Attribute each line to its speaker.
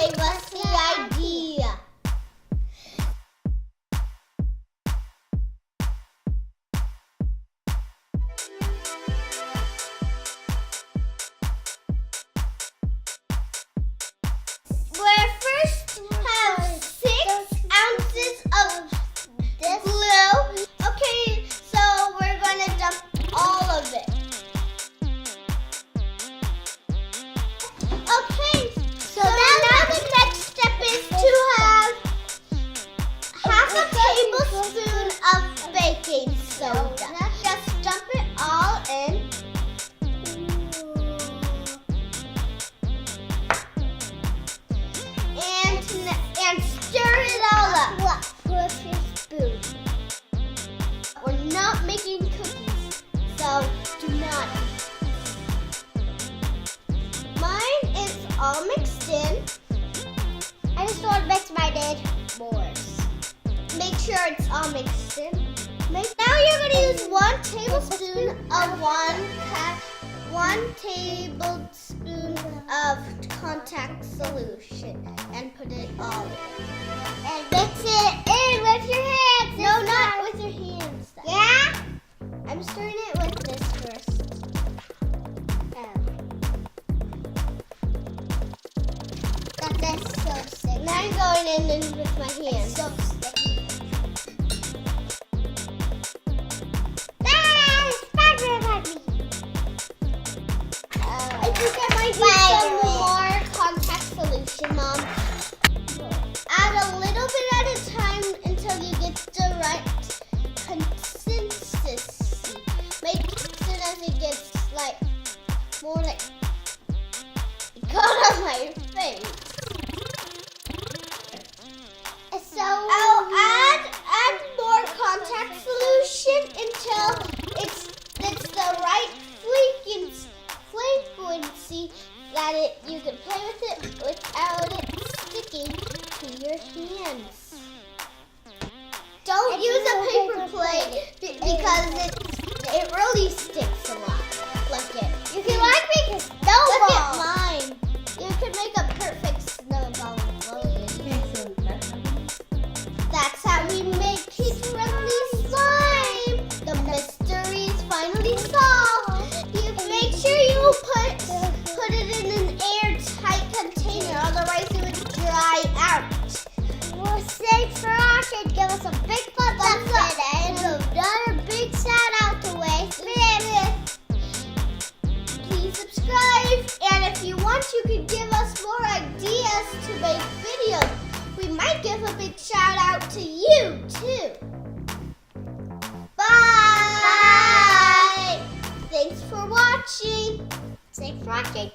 Speaker 1: gave us the idea. We're first have 6 ounces of this glue. Okay, so we're gonna dump all of it. Okay, so now the next step is to have half a tablespoon of baking soda. Just dump it all in. And stir it all up. With your spoon. We're not making cookies, so do not. Mine is all mixed in. I just want to mix mine in more. Make sure it's all mixed in. Now you're going to use 1 tablespoon of 1 tablespoon of contact solution and put it all in. And mix it in with your hands. No, not with your hands. Yeah? I'm stirring it with this first. That's so sticky. Now I'm going in with my hands. It's so sticky. I think I might need some more contact solution, Mom. Add a little bit at a time until you get the right consistency. Make it as soon as it gets more like it got on my face. So I'll add more contact solution until it's the right frequency that you can play with it without it sticking to your hands. Don't use a paper plate because it really sticks a lot. Look it. You can make a snowball. Look at mine. You can make a perfect snowball with Logan. That's how we make kid-friendly slime. The mystery is finally solved. You make sure you put it in an airtight container, otherwise it would dry out. Well, thanks for watching. Give us a big thumbs up and another big shout out to Waste Minute. Please subscribe, and if you want, you can give us more ideas to make videos. We might give a big shout out to you too. Bye. Thanks for watching. Thanks for watching.